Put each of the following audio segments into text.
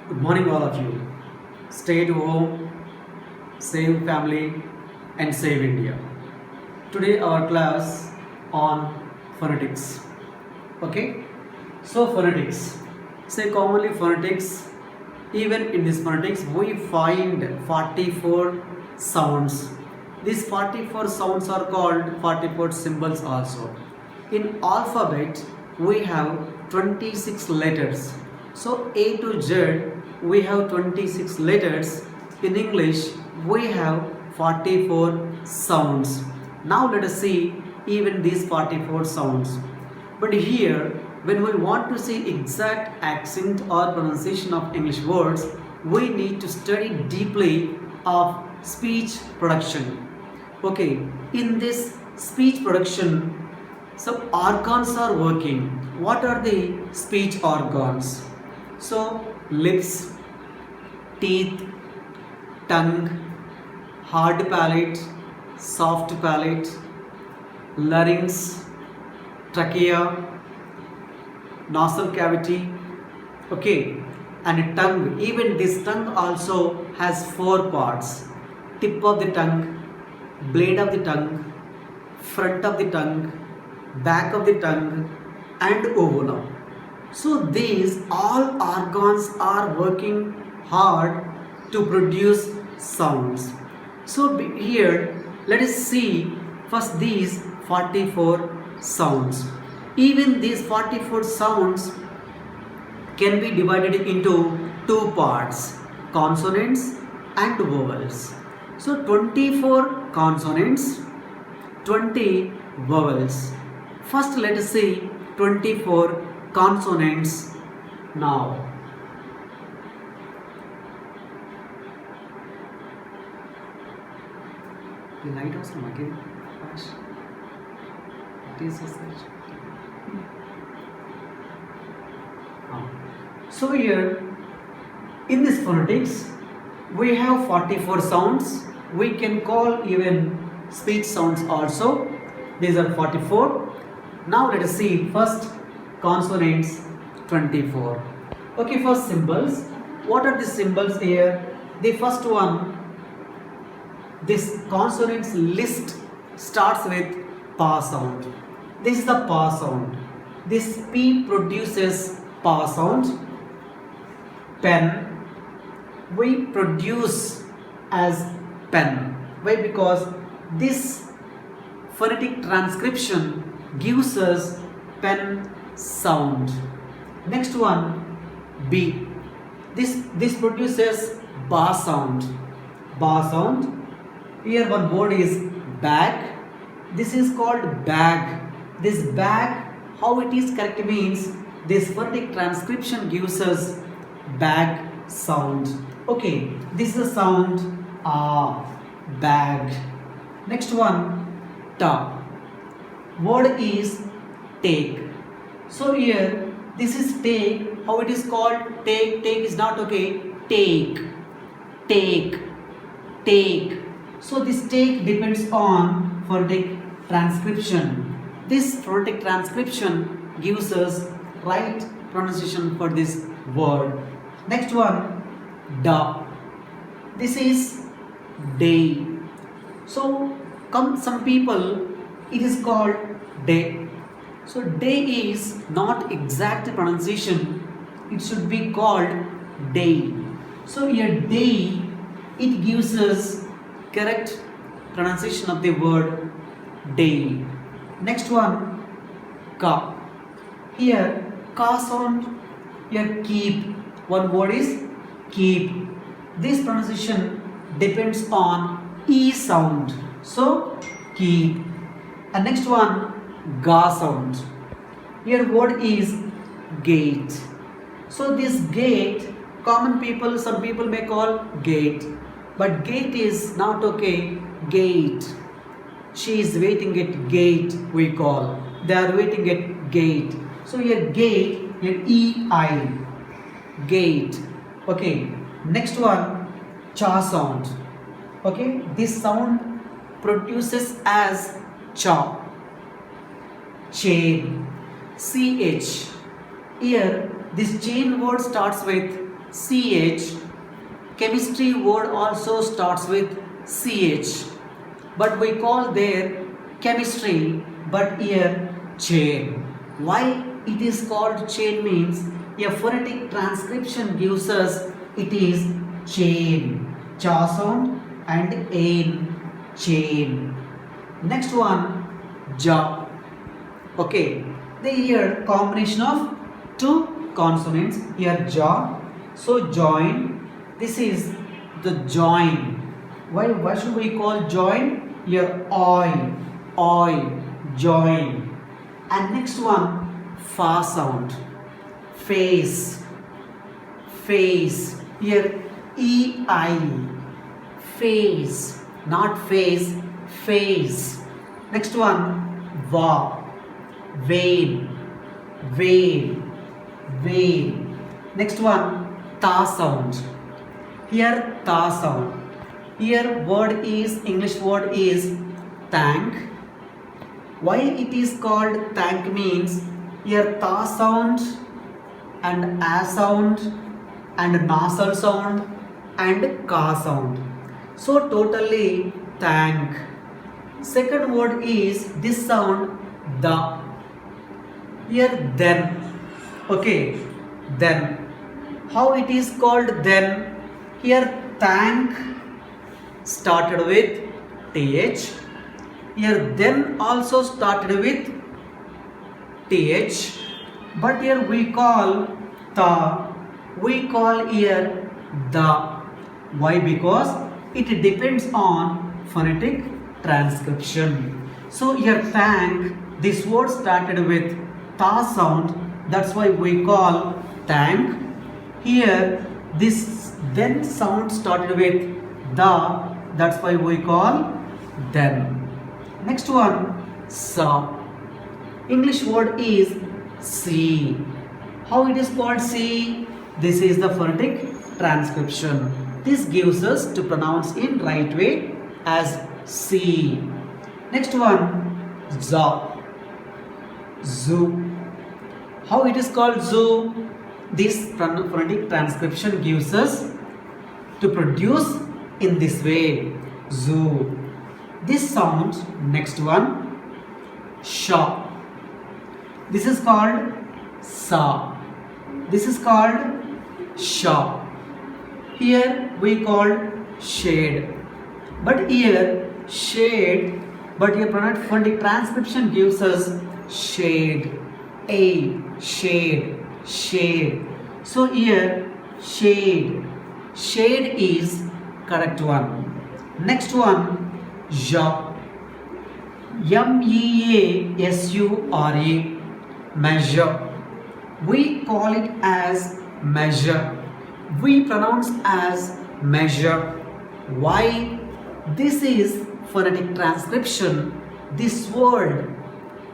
Good morning, all of you. Stay at home, save family, and save India. Today, our class on phonetics. Okay, so phonetics. Say commonly phonetics. Even in this phonetics, we find 44 sounds. These 44 sounds are called 44 symbols also. In alphabet, we have 26 letters. So A to Z, we have 26 letters. In English, we have 44 sounds. Now let us see even these 44 sounds. But here, when we want to see exact accent or pronunciation of English words, we need to study deeply of speech production. Okay, in this speech production, some organs are working. What are the speech organs? So, lips, teeth, tongue, hard palate, soft palate, larynx, trachea, nasal cavity, okay, and tongue. Even this tongue also has four parts: tip of the tongue, blade of the tongue, front of the tongue, back of the tongue, and ovula. So these all organs are working hard to produce sounds. So here let us see first these 44 sounds. Even these 44 sounds can be divided into two parts: consonants and vowels. So 24 consonants, 20 vowels. First let us see 24 consonants now. The light was from again. It is a search. So here in this phonetics we have 44 sounds. We can call even speech sounds also. These are 44. Now let us see first consonants 24. Okay, first symbols. What are the symbols here? The first one, this consonants list starts with pa sound. This is the pa sound. This P produces pa sound. Pen, we produce as pen. Why? Because this phonetic transcription gives us pen sound. Next one, B. This produces ba sound. Ba sound. Here one word is bag. This is called bag. This bag, how it is correct means this phonetic transcription gives us bag sound. Okay, this is a sound bag. Next one, ta. Word is take. So here this is take. How it is called? Take. Take is not okay. Take. Take. Take. So this take depends on phonetic transcription. This phonetic transcription gives us right pronunciation for this word. Next one, da. This is day. So some people it is called day. So day is not exact pronunciation. It should be called day. So here day, it gives us correct pronunciation of the word day. Next one, ka. Here ka sound, here keep. One word is keep. This pronunciation depends on e sound. So keep. And next one, ga sound. Here word is gate. So this gate, common people, some people may call gate, but gate is not okay. Gate. She is waiting at gate, we call. They are waiting at gate. So here gate, here E-I. Gate. Okay. Next one, cha sound. Okay. This sound produces as cha. Chain. CH. Here this chain word starts with CH. Chemistry word also starts with CH. But we call there chemistry, but here chain. Why it is called chain means a phonetic transcription gives us it is chain. Cha sound and ain, chain. Next one, ja. Okay, the here combination of two consonants here ja. So join. This is the join. Why should we call join? Here oi, join. And next one, fa sound. Face. Here ei. Face, not face. Face. Next one, va. Vein. Next one, ta sound. Here ta sound. Here word is English word is thank. Why it is called thank means here ta sound and a sound and nasal sound and ka sound. So totally thank. Second word is this sound the. Here then. Okay, then. How it is called then? Here thank started with th. Here then also started with th. But here we call ta. We call here the. Why? Because it depends on phonetic transcription. So here thank, this word started with ta sound, that's why we call thank. Here this then sound started with the, that's why we call then. Next one, sa. English word is see. How it is called see? This is the phonetic transcription. This gives us to pronounce in right way as see. Next one, za. Zoo. How it is called zoo? This phonetic transcription gives us to produce in this way, zoo. This sound, next one, sha. This is called sa. This is called sha. Here we call shade. But here shade, but here phonetic transcription gives us shade. Shade. So here shade. Shade is correct one. Next one, ja. MEASURE, measure. We call it as measure. We pronounce as measure. Why? This is phonetic transcription. This word,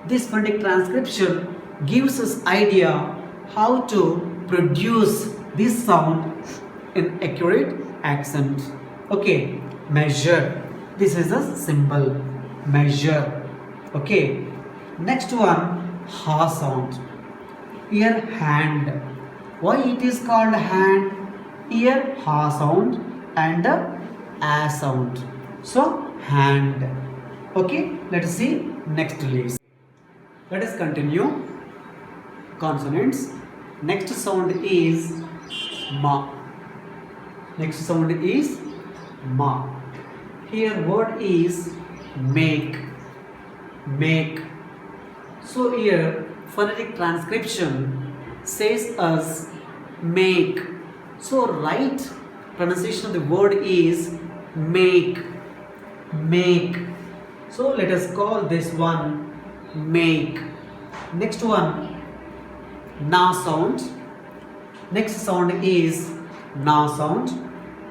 this phonetic transcription gives us idea how to produce this sound in accurate accent. Okay, measure. This is a symbol, measure. Okay, next one, ha sound. Here hand. Why it is called hand? Here ha sound and a sound. So hand. Okay, let us see next list. Let us continue. Consonants. Next sound is ma. Next sound is ma. Here word is make. So here phonetic transcription says us make. So right pronunciation of the word is make. So let us call this one make. Next one, na sound. Next sound is na sound.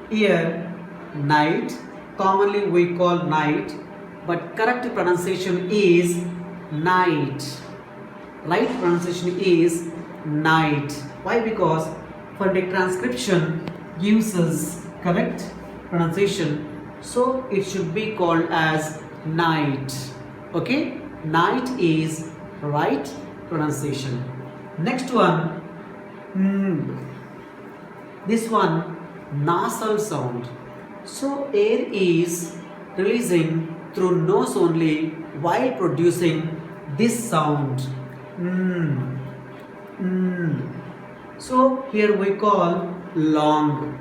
Here night. Commonly we call night, but correct pronunciation is night. Right pronunciation is night. Why? Because phonetic transcription gives us correct pronunciation, so it should be called as night. Okay, night is right pronunciation. Next one, This one nasal sound. So air is releasing through nose only while producing this sound. Mm, mm. So here we call long.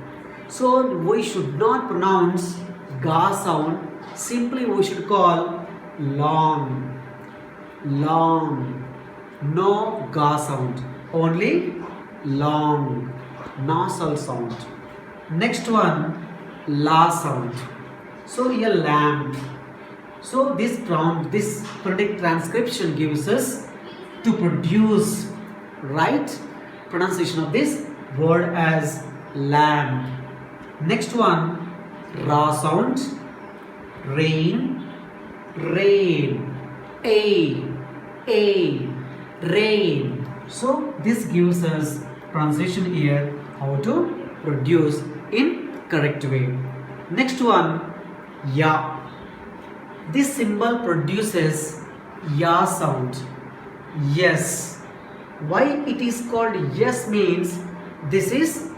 So we should not pronounce ga sound. Simply we should call long. Long. No ga sound. Only long. Nasal sound. Next one, la sound. So here lamb. So this phonetic transcription gives us to produce right pronunciation of this word as lamb. Next one, ra sound. Rain, rain, a, rain. So this gives us pronunciation here how to produce in correct way. Next one, ya. This symbol produces ya sound. Yes. Why it is called yes means this is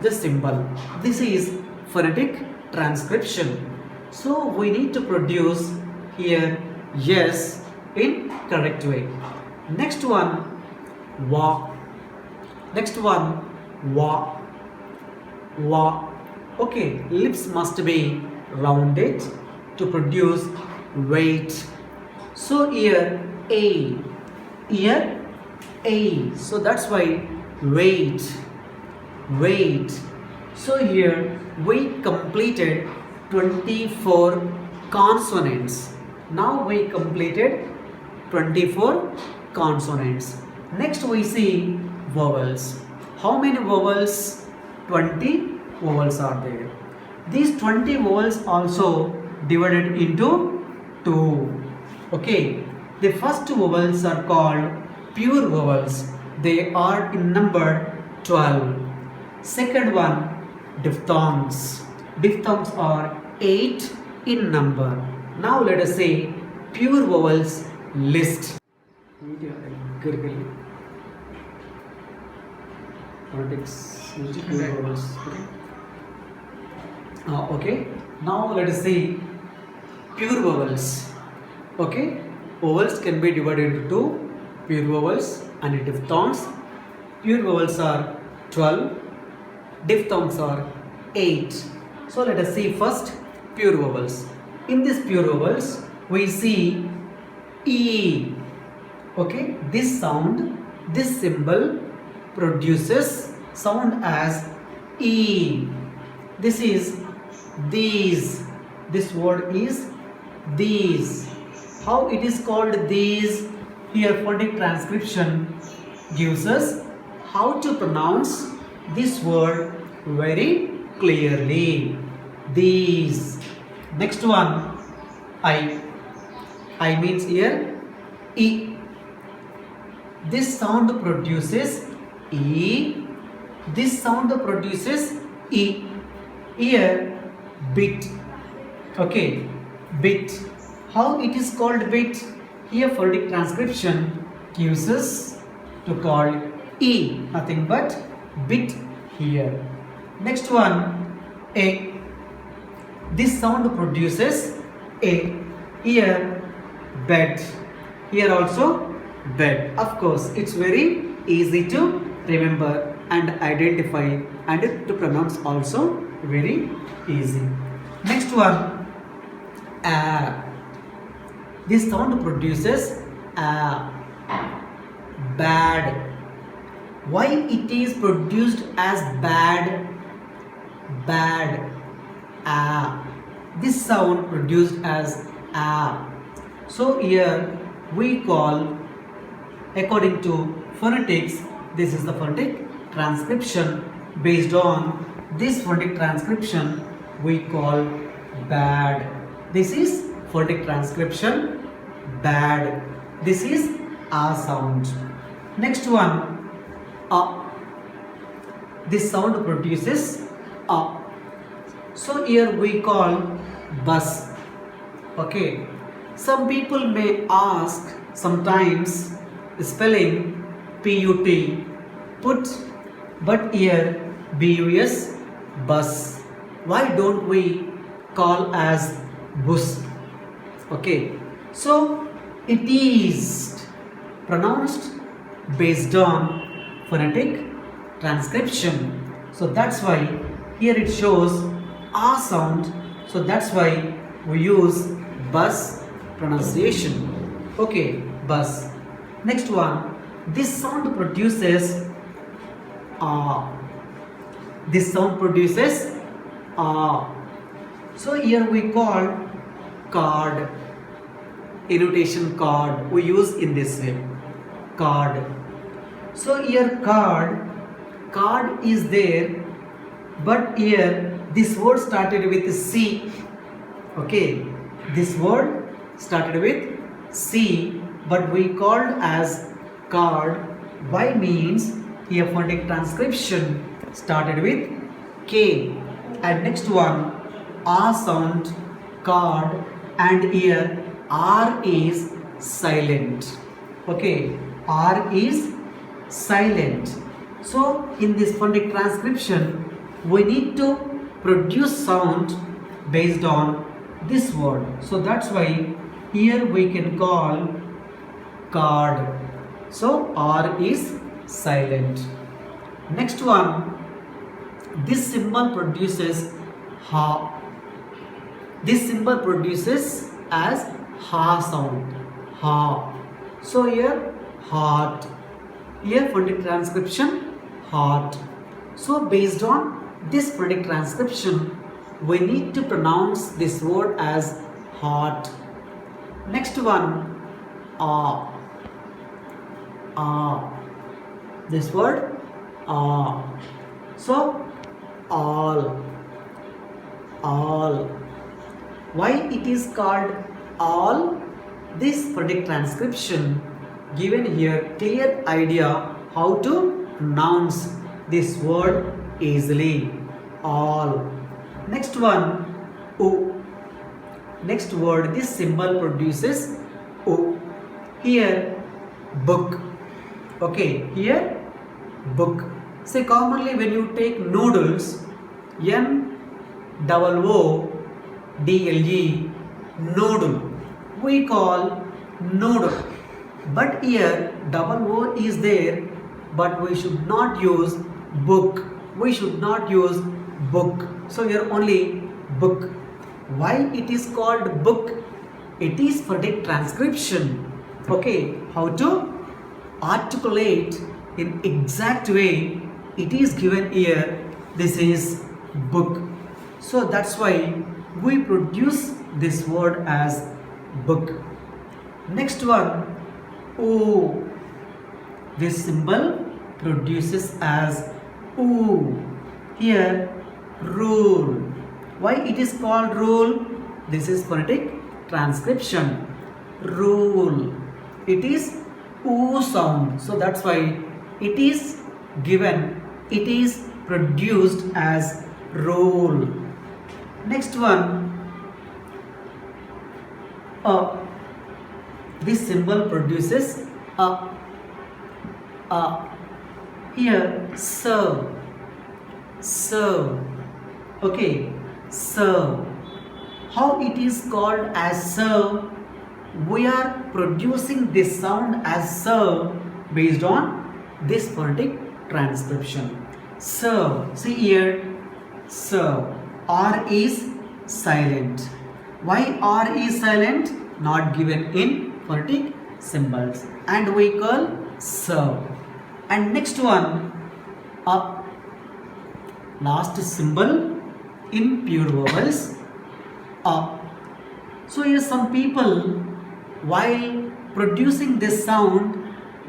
the symbol. This is phonetic transcription. So we need to produce here yes in correct way. Next one, wa. Next one, wa. Wa. Okay, lips must be rounded to produce weight. So here a. Here a. So that's why weight. Weight. So here we completed 24 consonants. Now we completed 24 consonants. Next we see vowels. How many vowels? 20 vowels are there. These 20 vowels also divided into 2. Okay. The first two vowels are called pure vowels. They are in number 12. Second one, diphthongs. Diphthongs are 8 in number. Now let us say pure vowels list. Pure vowels. Okay. Now let us see pure vowels. Okay. Vowels can be divided into 2. Pure vowels and diphthongs. Pure vowels are 12. Diphthongs are 8. So let us see first pure vowels. In these pure vowels we see E. Okay, this sound, this symbol produces sound as E. This is these. This word is these. How it is called these? Here phonetic transcription gives us how to pronounce this word very clearly. These. Next one, I. I means here E. This sound produces E. This sound produces E. Here bit. Okay, bit. How it is called bit? Here phonetic transcription gives us to call E. Nothing but bit here. Next one, A. This sound produces A. Here bed. Here also bed. Of course, it's very easy to remember and identify, and to pronounce also very easy. Next one, A. This sound produces A. Bad. Why it is produced as bad? Bad. A. This sound produced as A. So here we call, according to phonetics, this is the phonetic transcription. Based on this phonetic transcription we call bad. This is phonetic transcription bad. This is A sound. Next one, A. This sound produces A. So here we call bus. Okay. Some people may ask sometimes spelling put, but here bus, bus. Why don't we call as bus? Okay, so it is pronounced based on phonetic transcription. So that's why here it shows a sound. So that's why we use bus pronunciation. Okay, bus. Next one, this sound produces this sound produces so here we call card, annotation card we use in this way, card. So here card is there, but here this word started with C. Okay, this word started with C, but we called as card. Why means here phonetic transcription started with K. And next one, R sound, card, and here R is silent. Okay, R is silent. So in this phonetic transcription, we need to produce sound based on this word. So that's why here we can call card. So R is silent. Next one, this symbol produces ha. This symbol produces as ha sound, ha. So here heart, here phonetic transcription heart. So based on this phonetic transcription, we need to pronounce this word as heart. Next one, this word so all. Why it is called all? This phonetic transcription given here clear idea how to pronounce this word easily, all. Next one, O. Next word, this symbol produces O. Here book. Okay, here book. Say commonly when you take noodles, NOODLE, noodle, we call noodle. But here double O is there, but we should not use book. We should not use book. So here only book. Why it is called book? It is phonetic transcription. Okay, how to articulate in exact way it is given here. This is book. So that's why we produce this word as book. Next one, O. This symbol produces as O. Here rule. Why it is called rule? This is phonetic transcription. Rule. It is O sound. So that's why it is given, it is produced as rule. Next one, this symbol produces a. Here serve. Okay, serve. How it is called as serve? We are producing this sound as serve based on this phonetic transcription. Serve. See here, serve. R is silent. Why R is silent? Not given in phonetic symbols. And we call serve. And next one, last symbol in pure vowels, So here some people, while producing this sound,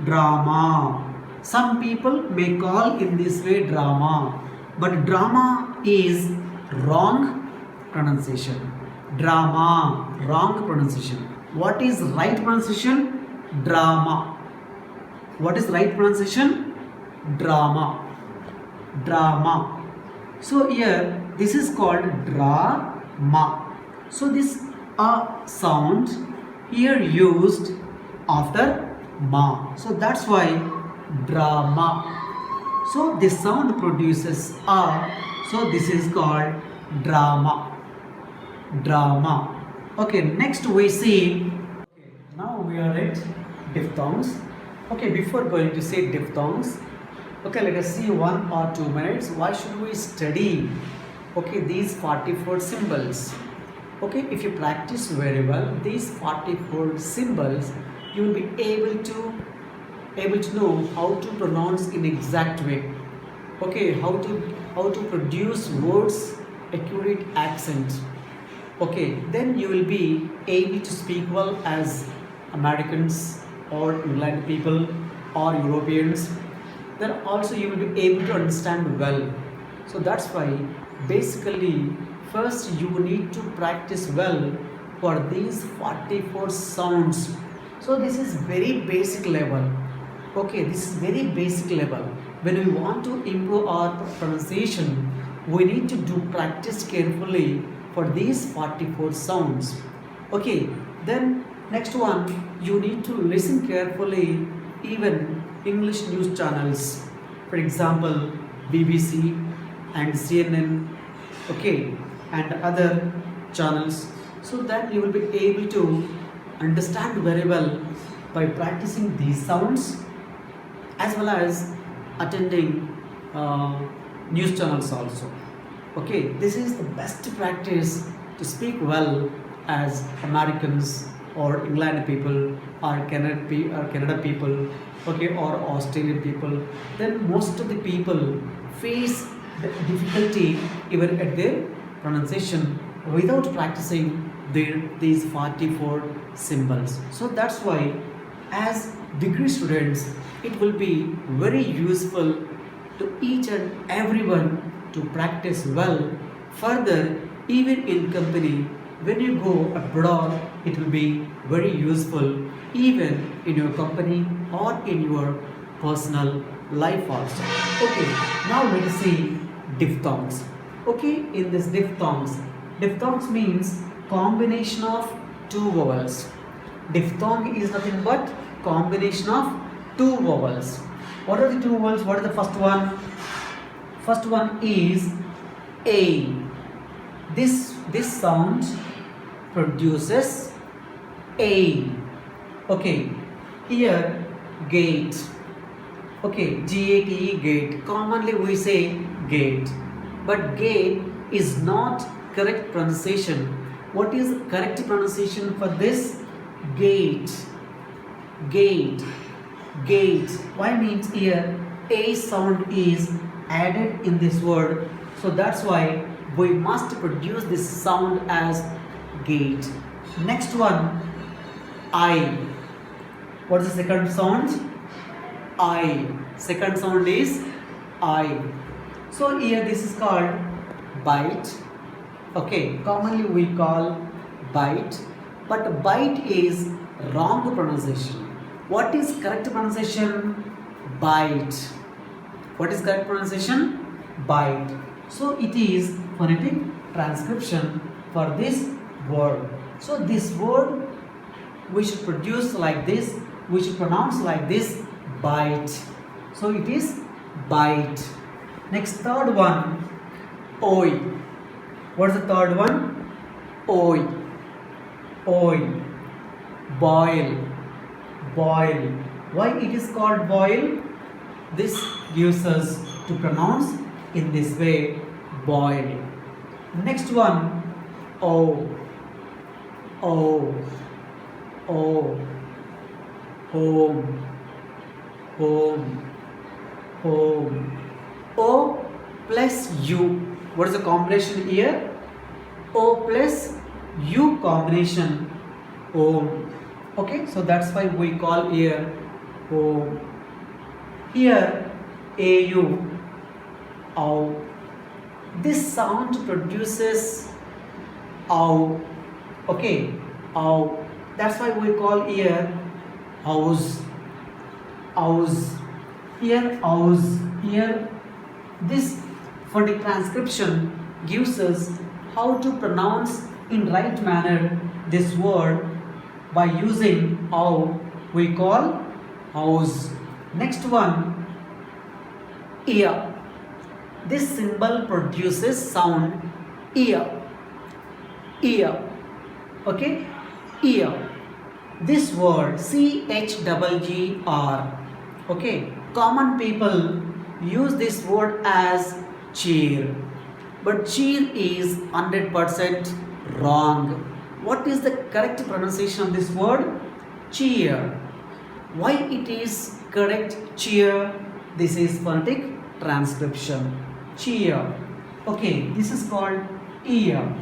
drama. Some people may call in this way drama, but drama is wrong pronunciation. Drama, wrong pronunciation. What is right pronunciation? Drama. What is right pronunciation? Drama. Drama. So here this is called drama. So this sound here used after ma. So that's why drama. So this sound produces a. So this is called drama. Drama. Okay, next we see. Okay, now we are at diphthongs. Okay, before going to say diphthongs, okay, let us see 1 or 2 minutes. Why should we study? Okay, these 44 symbols. Okay, if you practice very well these 44 symbols, you will be able to know how to pronounce in exact way. Okay, how to produce words accurate accent. Okay, then you will be able to speak well as Americans or England people or Europeans. Then also you will be able to understand well. So that's why basically first you need to practice well for these 44 sounds. So this is very basic level. Okay, this is very basic level. When we want to improve our pronunciation, we need to do practice carefully for these 44 sounds. Okay, then next one, you need to listen carefully even English news channels, for example BBC and CNN, okay, and other channels, so that you will be able to understand very well by practicing these sounds as well as attending news channels also. Okay, this is the best practice to speak well as Americans or England people or Canada people, okay, or Australian people. Then most of the people face the difficulty even at their pronunciation without practicing these 44 symbols. So that's why as degree students it will be very useful to each and everyone to practice well. Further, even in company, when you go abroad, it will be very useful even in your company or in your personal life also. Okay, now let us see diphthongs. Okay, in this diphthongs means combination of two vowels. Diphthong is nothing but combination of two vowels. What are the two vowels? What is the first one? First one is A. This sound produces A. Okay. Here gate. Okay, G-A-T-E, gate. Commonly we say gate. But gate is not correct pronunciation. What is correct pronunciation for this? Gate. Gate. Gate. Why means here A sound is added in this word. So that's why we must produce this sound as gate. Next one, I. What is the second sound? I. Second sound is I. So here this is called bite. Okay, commonly we call bite, but bite is wrong pronunciation. What is correct pronunciation? Bite. What is correct pronunciation? Bite. So it is phonetic transcription for this word. So this word we should produce like this, we should pronounce like this, bite. So it is bite. Next, third one, oi. What is the third one? Oi. Oi. Boil. Boil. Why it is called boil? This gives us to pronounce in this way, boil. Next one, O. O. O. Home. Home. Home. O plus U. What is the combination here? O plus U combination, home. Okay, so that's why we call here home. Here AU, ow. This sound produces ow. Okay, ow. That's why we call here house. House. Here house. Here this phonetic transcription gives us how to pronounce in right manner this word by using ow. We call house. Next one, ear. This symbol produces sound ear. Ear. Okay? Ear. This word CHGGR. Okay? Common people use this word as cheer. But cheer is 100% wrong. What is the correct pronunciation of this word? Cheer. Why it is correct cheer? This is phonetic transcription. Cheer. Okay, this is called ear.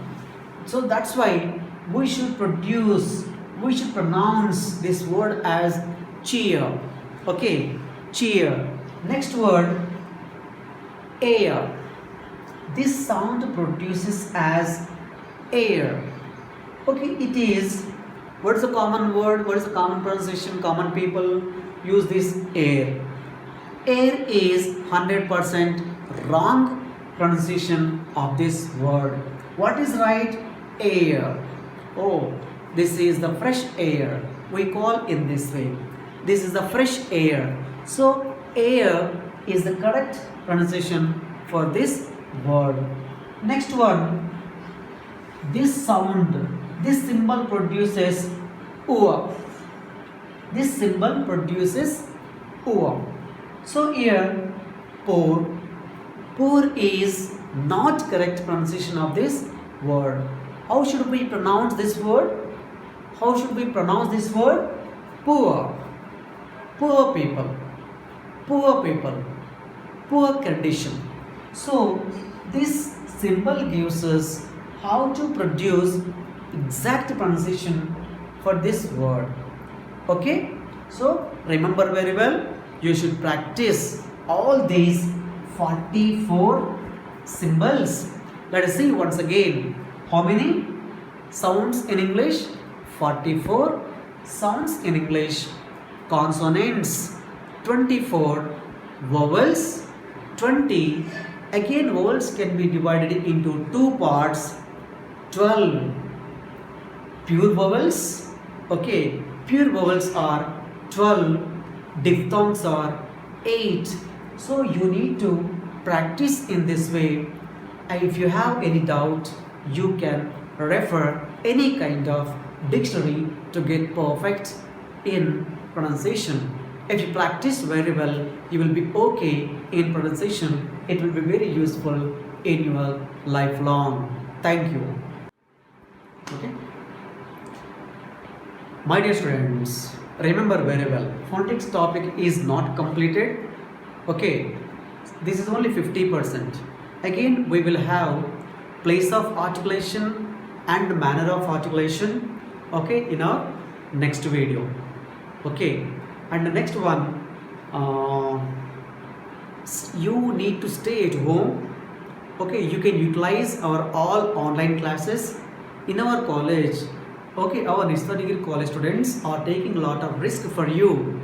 So that's why we should pronounce this word as cheer. Okay, cheer. Next word, air. This sound produces as air. Okay, it is. What is the common word? What is the common pronunciation? Common people use this air. Air is 100% wrong pronunciation of this word. What is right? Air. Oh, this is the fresh air. We call in this way. This is the fresh air. So, air is the correct pronunciation for this word. Next one, this sound, this symbol produces oa. This symbol produces oa. So here, pour. Pour is not correct pronunciation of this word. How should we pronounce this word? How should we pronounce this word? Poor. Poor people. Poor people. Poor condition. So this symbol gives us how to produce exact pronunciation for this word. Okay? So remember very well. You should practice all these 44 symbols. Let us see once again. How many sounds in English? 44 sounds in English. Consonants 24. Vowels 20. Again, vowels can be divided into two parts. 12 pure vowels. Okay, pure vowels are 12. Diphthongs are 8. So you need to practice in this way. And if you have any doubt, you can refer any kind of dictionary to get perfect in pronunciation. If you practice very well, you will be okay in pronunciation. It will be very useful in your lifelong. Thank you. Okay. My dear students, remember very well, phonetics topic is not completed. Okay, this is only 50%. Again, we will have place of articulation and manner of articulation, okay, in our next video. Okay, and the next one, you need to stay at home. Okay, you can utilize our all online classes in our college. Okay, our Nishta Degree college students are taking a lot of risk for you.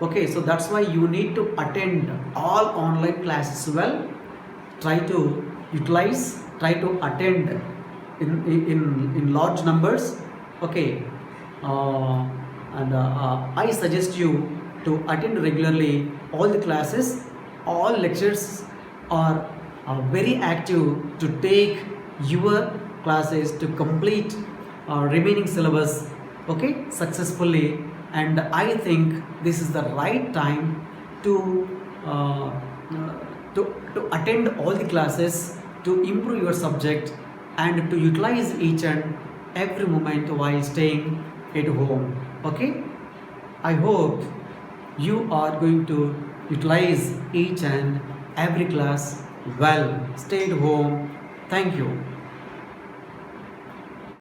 Okay, so that's why you need to attend all online classes well. Try to utilize, try to attend in large numbers. Okay, I suggest you to attend regularly all the classes. All lectures are very active to take your classes to complete remaining syllabus, okay, successfully. And I think this is the right time to attend all the classes, to improve your subject and to utilize each and every moment while staying at home. Okay, I hope you are going to utilize each and every class well. Stay at home. Thank you.